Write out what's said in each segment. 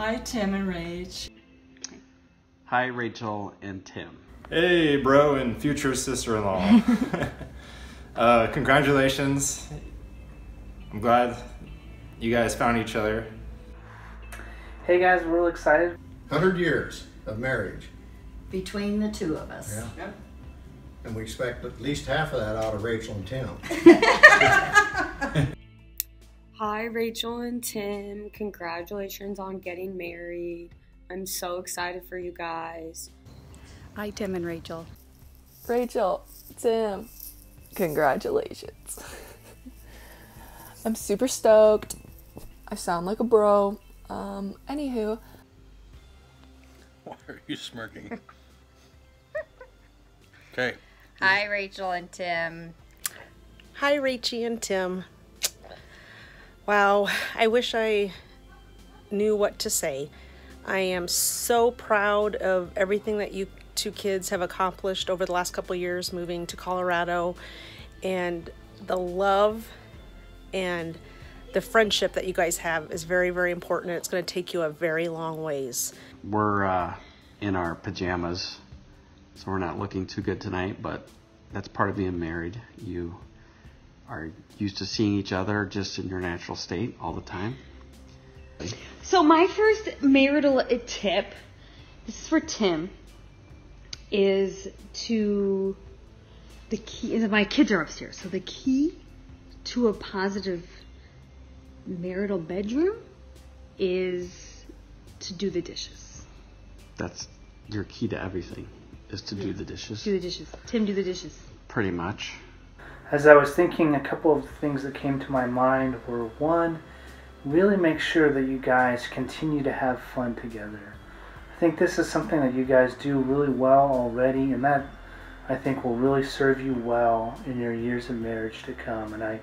Hi, Tim and Rach. Hi, Rachel and Tim. Hey, bro and future sister-in-law. Congratulations. I'm glad you guys found each other. Hey guys, we're real excited. 100 years of marriage. Between the two of us. Yeah. Yep. And we expect at least half of that out of Rachel and Tim. Hi, Rachel and Tim. Congratulations on getting married. I'm so excited for you guys. Hi, Tim and Rachel. Rachel, Tim, congratulations. I'm super stoked. I sound like a bro. Anywho. Why are you smirking? Okay. Hi, Rachel and Tim. Hi, Rachie and Tim. Wow, I wish I knew what to say. I am so proud of everything that you two kids have accomplished over the last couple of years moving to Colorado, and the love and the friendship that you guys have is very, very important. It's going to take you a very long ways. We're in our pajamas, so we're not looking too good tonight, but that's part of being married. You are used to seeing each other just in your natural state all the time. So my first marital tip, this is for Tim, is to, the key, my kids are upstairs, so the key to a positive marital bedroom is to do the dishes. That's your key to everything, is to do the dishes. Do the dishes. Tim, do the dishes. Pretty much. As I was thinking, a couple of things that came to my mind were, one, really make sure that you guys continue to have fun together. I think this is something that you guys do really well already, and that I think will really serve you well in your years of marriage to come. And I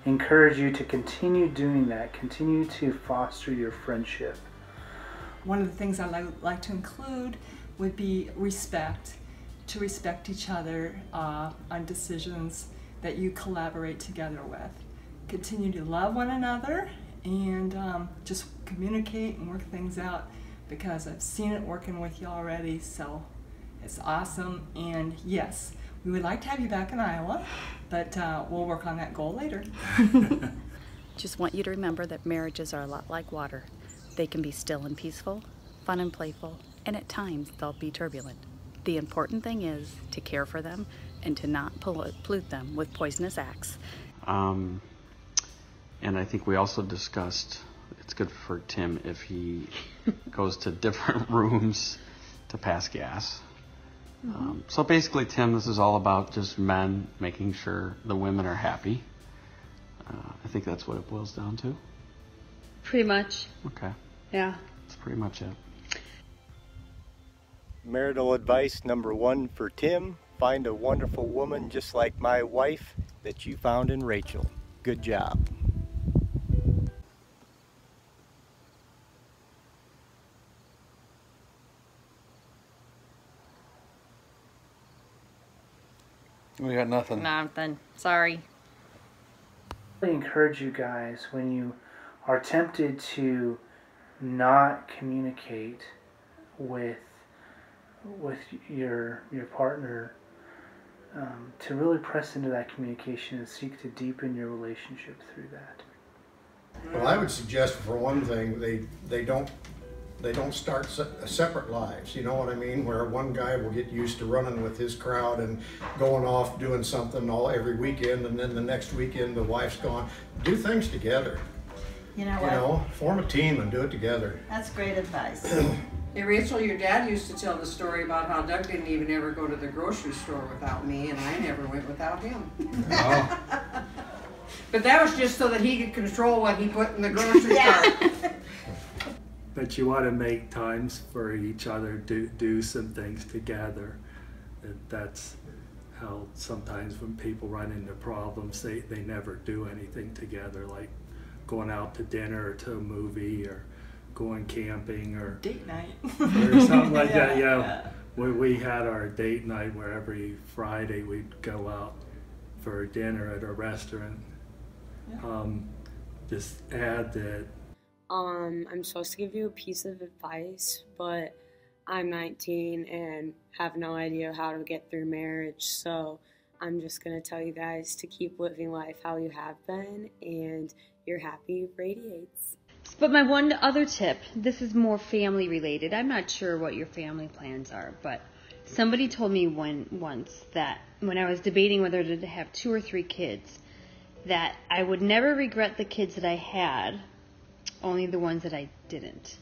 encourage you to continue doing that, continue to foster your friendship. One of the things I like to include would be respect, to respect each other on decisions that you collaborate together with. Continue to love one another and just communicate and work things out, because I've seen it working with you already, so it's awesome. And yes, we would like to have you back in Iowa, but we'll work on that goal later. Just want you to remember that marriages are a lot like water. They can be still and peaceful, fun and playful, and at times they'll be turbulent. The important thing is to care for them and to not pollute them with poisonous acts. And I think we also discussed it's good for Tim if he goes to different rooms to pass gas. So basically, Tim, this is all about just men making sure the women are happy. I think that's what it boils down to. Pretty much. Okay. Yeah. That's pretty much it. Marital advice number one for Tim: find a wonderful woman just like my wife that you found in Rachel. Good job. We got nothing. Nothing. Sorry. I encourage you guys, when you are tempted to not communicate with your partner, to really press into that communication and seek to deepen your relationship through that. Well, I would suggest, for one thing, they don't start separate lives, you know what I mean? Where one guy will get used to running with his crowd and going off doing something every weekend, and then the next weekend the wife's gone. Do things together. You know what? Form a team and do it together. That's great advice. Hey, Rachel, your dad used to tell the story about how Doug didn't even ever go to the grocery store without me, and I never went without him. Oh. But that was just so that he could control what he put in the grocery cart. But you want to make times for each other, do some things together. That's how sometimes when people run into problems, they never do anything together, like going out to dinner or to a movie or going camping or date night or something like that. Yeah. We had our date night where every Friday we'd go out for a dinner at a restaurant. Yeah. Just add that I'm supposed to give you a piece of advice, but I'm 19 and have no idea how to get through marriage, so I'm just going to tell you guys to keep living life how you have been, and your happy radiates. But my one other tip, this is more family related. I'm not sure what your family plans are, but somebody told me once that when I was debating whether to have 2 or 3 kids, that I would never regret the kids that I had, only the ones that I didn't.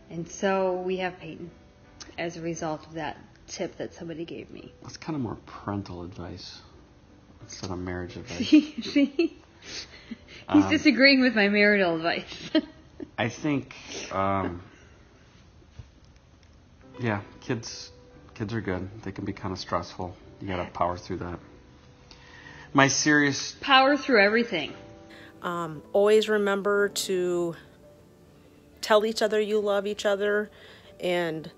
And so we have Peyton as a result of that tip that somebody gave me. That's kind of more parental advice instead of marriage advice. See? He's disagreeing with my marital advice. I think, yeah, kids are good. They can be kind of stressful. You gotta power through that. My serious... Power through everything. Always remember to tell each other you love each other and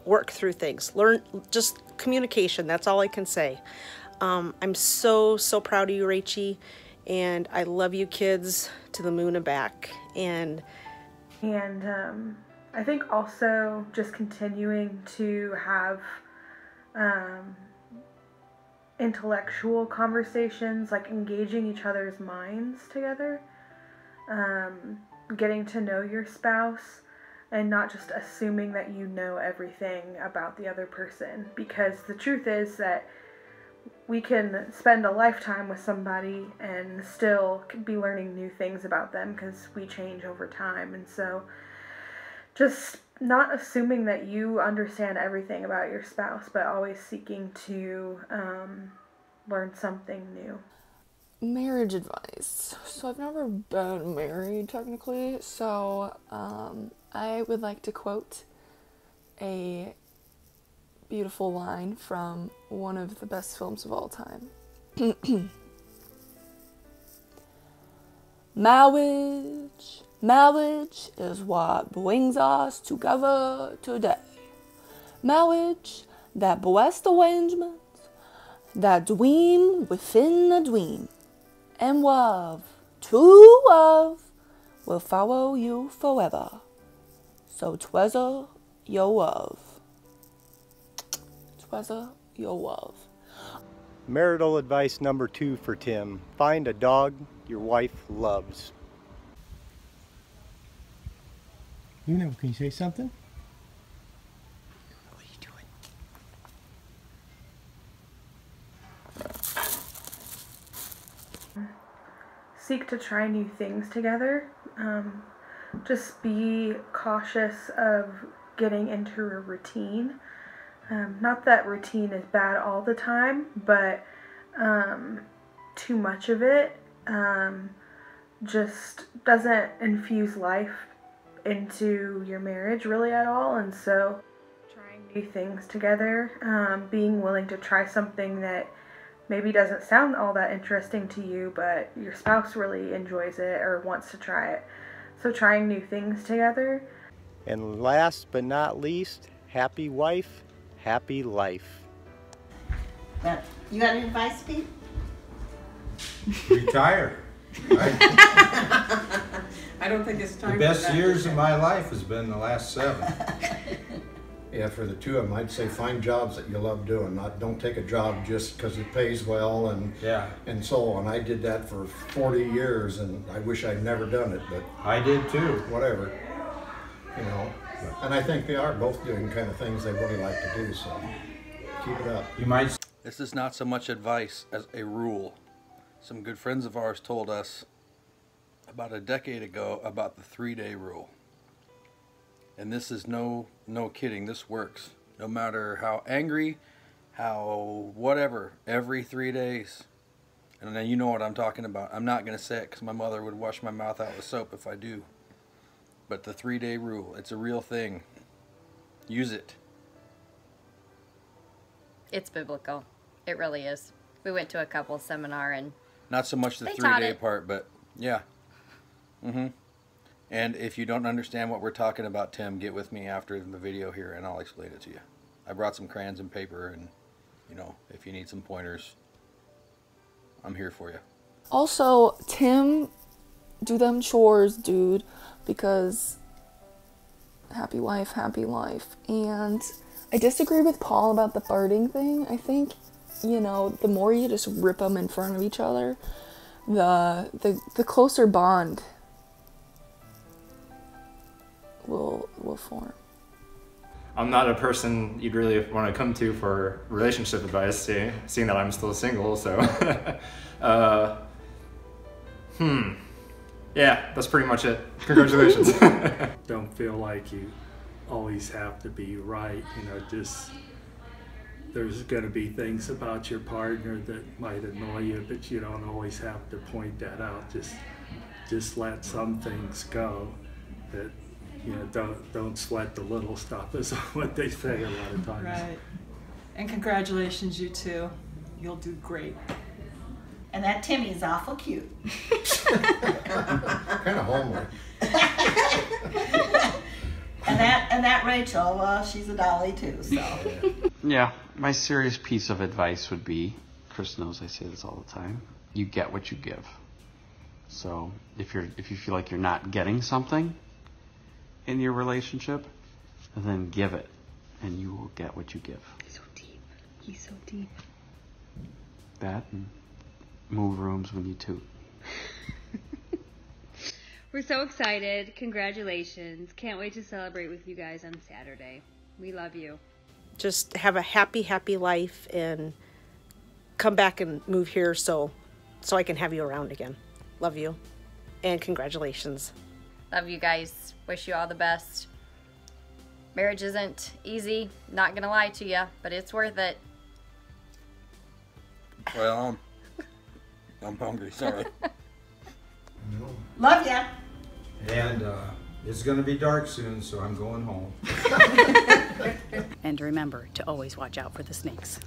work through things. Learn, just communication, that's all I can say. I'm so proud of you, Rachie, and I love you kids to the moon and back. And I think also just continuing to have intellectual conversations, like engaging each other's minds together, getting to know your spouse, and not just assuming that you know everything about the other person, because the truth is that we can spend a lifetime with somebody and still be learning new things about them because we change over time. And so just not assuming that you understand everything about your spouse, but always seeking to learn something new. Marriage advice. So I've never been married technically, so I would like to quote a beautiful line from one of the best films of all time. Marriage is what brings us together today. Marriage, that blessed arrangement, that dream within a dream. And love, true love, will follow you forever. So treasure your love. Treasure your love. Marital advice number 2 for Tim. Find a dog your wife loves. Can you say something? What are you doing? Seek to try new things together. Just be cautious of getting into a routine. Not that routine is bad all the time, but too much of it just doesn't infuse life into your marriage really at all. And so trying new things together, being willing to try something that maybe doesn't sound all that interesting to you, but your spouse really enjoys it or wants to try it. So trying new things together. And last but not least, happy wife, happy life. But you got any advice, Pete? Retire. I don't think it's time. The best years of my life has been the last 7. Yeah, for the 2 of them, I'd say find jobs that you love doing. Don't take a job just because it pays well and so on. I did that for 40 years, and I wish I'd never done it, but I did too. Whatever, you know. And I think they are both doing kind of things they really like to do. So keep it up. This is not so much advice as a rule. Some good friends of ours told us about a decade ago about the 3-day rule. And this is no kidding, this works. No matter how angry, how whatever, every 3 days. And then you know what I'm talking about. I'm not going to say it because my mother would wash my mouth out with soap if I do. But the 3-day rule, it's a real thing. Use it. It's biblical. It really is. We went to a couples seminar and not so much the 3-day part, but yeah. And if you don't understand what we're talking about, Tim, get with me after the video here and I'll explain it to you. I brought some crayons and paper, and you know, if you need some pointers, I'm here for you. Also, Tim do them chores, dude, because happy wife, happy life. And I disagree with Paul about the farting thing. I think, you know, the more you just rip them in front of each other, the closer bond will form. I'm not a person you'd really want to come to for relationship advice, seeing that I'm still single, so. Yeah, that's pretty much it. Congratulations. Don't feel like you always have to be right, you know, just there's going to be things about your partner that might annoy you, but you don't always have to point that out. Just let some things go. That, you know, don't sweat the little stuff is what they say a lot of times. Right. And congratulations, you two. You'll do great. And that Timmy's awful cute. Kind of homely. And that Rachel, well, she's a dolly too, so. Yeah, my serious piece of advice would be, Chris knows I say this all the time, you get what you give. So if you feel like you're not getting something in your relationship, then give it, and you will get what you give. He's so deep. He's so deep. That and move rooms when you toot. We're so excited. Congratulations. Can't wait to celebrate with you guys on Saturday. We love you. Just have a happy, happy life and come back and move here so I can have you around again. Love you. And congratulations. Love you guys. Wish you all the best. Marriage isn't easy, not gonna lie to you, but it's worth it. Well, I'm hungry, sorry. Love ya. And it's going to be dark soon, so I'm going home. And remember to always watch out for the snakes.